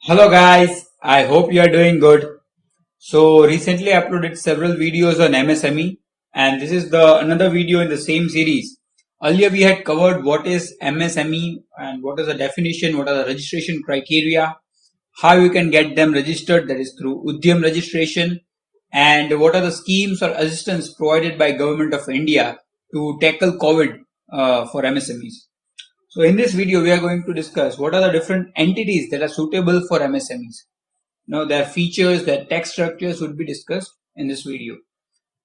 Hello guys, I hope you are doing good. So recently I uploaded several videos on MSME and this is the another video in the same series. Earlier we had covered what is MSME and what is the definition, what are the registration criteria, how you can get them registered, that is through UDHYAM registration, and what are the schemes or assistance provided by Government of India to tackle COVID for MSMEs. So in this video, we are going to discuss what are the different entities that are suitable for MSMEs. Their features, their tax structures would be discussed in this video.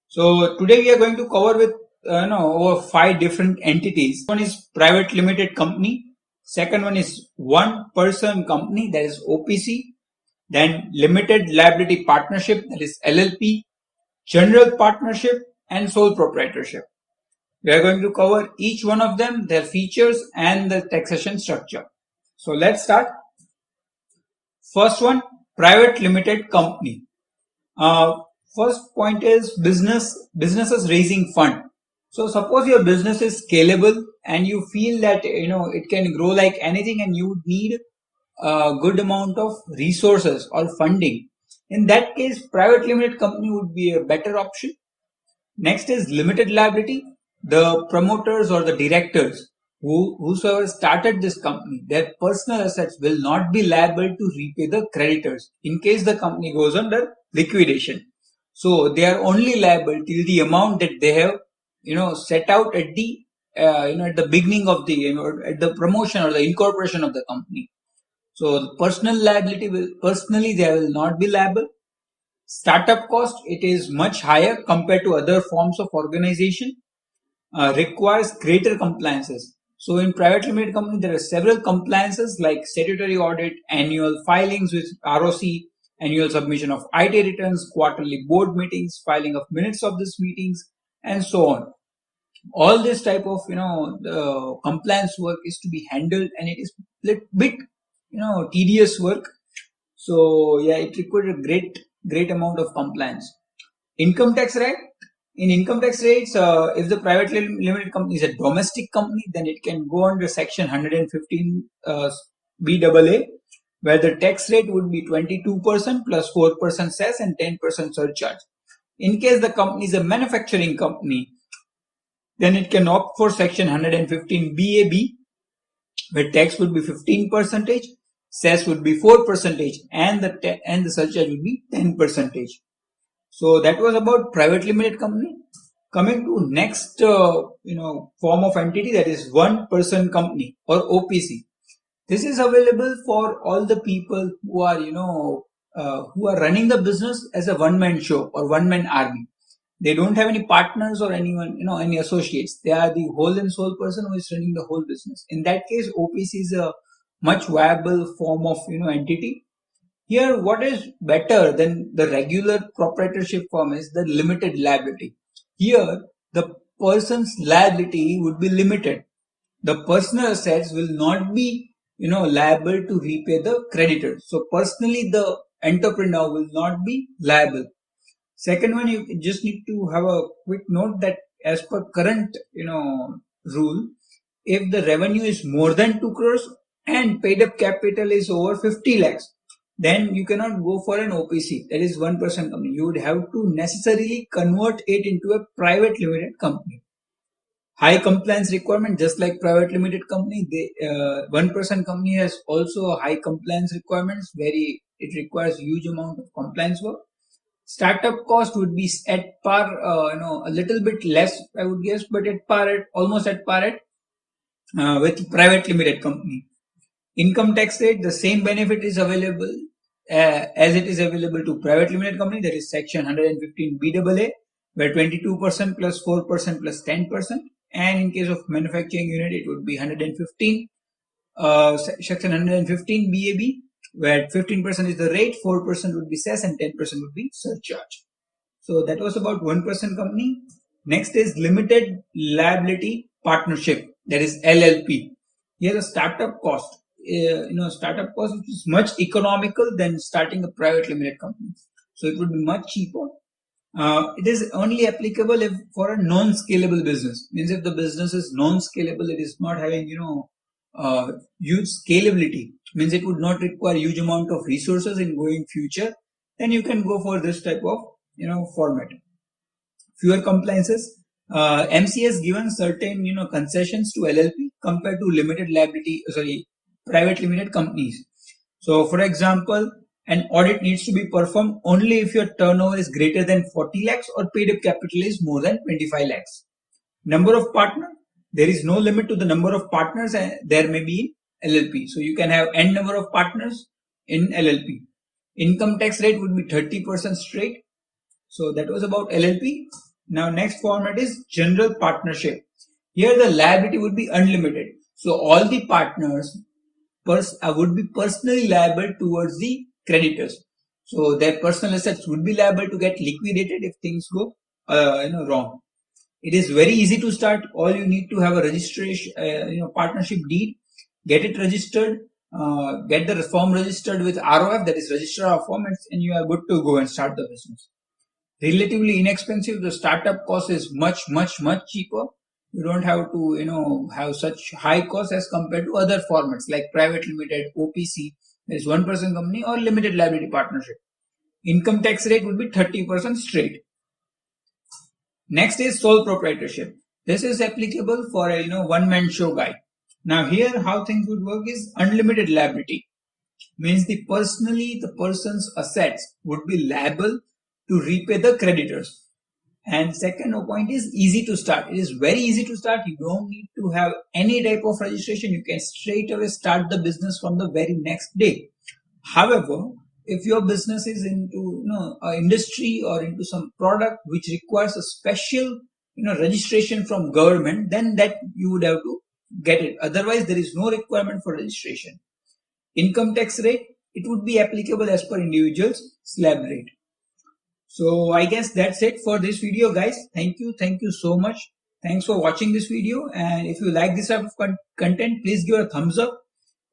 So today we are going to cover with over 5 different entities. One is private limited company. Second one is one person company, that is OPC. Then limited liability partnership, that is LLP. General partnership and sole proprietorship. We are going to cover each one of them, their features and the taxation structure. So let's start. First one, private limited company. First point is businesses raising fund. So suppose your business is scalable and you feel that it can grow like anything and you need a good amount of resources or funding. In that case, private limited company would be a better option. Next is limited liability. The promoters or the directors whosoever started this company, their personal assets will not be liable to repay the creditors in case the company goes under liquidation. So they are only liable till the amount that they have set out at the at the beginning of the at the promotion or the incorporation of the company. So the personal liability will personally they will not be liable. Startup cost, it is much higher compared to other forms of organization, requires greater compliances. So in private limited company, there are several compliances like statutory audit, annual filings with ROC, annual submission of IT returns, quarterly board meetings, filing of minutes of these meetings, and so on. All this type of the compliance work is to be handled, and it is a bit tedious work. So yeah, it requires a great amount of compliance. Income tax rate. In income tax rates, if the private limited company is a domestic company, then it can go under section 115 BAA, where the tax rate would be 22% plus 4% cess and 10% surcharge. In case the company is a manufacturing company, then it can opt for section 115 BAB, where tax would be 15%, cess would be 4%, and the surcharge would be 10%. So that was about private limited company. Coming to next, form of entity, that is one person company or OPC. This is available for all the people who are, who are running the business as a one-man show or one-man army. They don't have any partners or anyone, any associates. They are the whole and sole person who is running the whole business. In that case, OPC is a much viable form of, entity. Here, what is better than the regular proprietorship form is the limited liability. Here, the person's liability would be limited. The personal assets will not be, liable to repay the creditors. So personally, the entrepreneur will not be liable. Second one, you just need to have a quick note that as per current, rule, if the revenue is more than 2 crores and paid up capital is over 50 lakhs, then you cannot go for an OPC, that is 1% company. You would have to necessarily convert it into a private limited company. High compliance requirement, just like private limited company, 1% company has also high compliance requirements, it requires huge amount of compliance work. Startup cost would be at par, a little bit less, I would guess, but almost at par with private limited company. Income tax rate, the same benefit is available as it is available to private limited company, that is section 115 BAA, where 22% plus 4% plus 10%, and in case of manufacturing unit it would be 115 section 115 BAB, where 15% is the rate, 4% would be cess and 10% would be surcharge. So that was about 1% company. Next is limited liability partnership, that is LLP. Here the startup cost, startup cost is much economical than starting a private limited company. So it would be much cheaper. It is only applicable if for a non-scalable business. Means if the business is non-scalable, it is not having huge scalability, means it would not require huge amount of resources in going future, then you can go for this type of format. Fewer compliances. MC has given certain concessions to LLP compared to private limited companies. So for example, an audit needs to be performed only if your turnover is greater than 40 lakhs or paid up capital is more than 25 lakhs. Number of partners, there is no limit to the number of partners there may be in LLP. So you can have n number of partners in LLP. Income tax rate would be 30% straight. So that was about LLP. Now next format is general partnership. Here the liability would be unlimited. So all the partners would be personally liable towards the creditors. So their personal assets would be liable to get liquidated if things go wrong. It is very easy to start. All you need to have a registration, partnership deed, get it registered, get the form registered with ROF, that is registrar of firm, and you are good to go and start the business. Relatively inexpensive. The startup cost is much cheaper. You don't have to have such high costs as compared to other formats like private limited, OPC, that is one person company, or limited liability partnership. Income tax rate would be 30% straight. Next is sole proprietorship. This is applicable for a one-man show guy. Now here how things would work is unlimited liability, means the person's assets would be liable to repay the creditors. And second point is easy to start. It is very easy to start. You don't need to have any type of registration. You can straight away start the business from the very next day. However, if your business is into industry or into some product which requires a special registration from government, then that you would have to get it. Otherwise, there is no requirement for registration. Income tax rate, it would be applicable as per individual's slab rate. So I guess that's it for this video, guys. Thank you so much. Thanks for watching this video, and if you like this type of content, please give a thumbs up.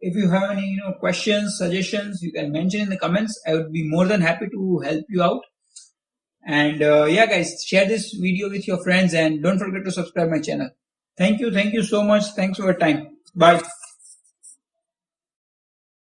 If you have any questions, suggestions, you can mention in the comments. I would be more than happy to help you out. And yeah guys, share this video with your friends and don't forget to subscribe my channel. Thank you so much. Thanks for your time. Bye.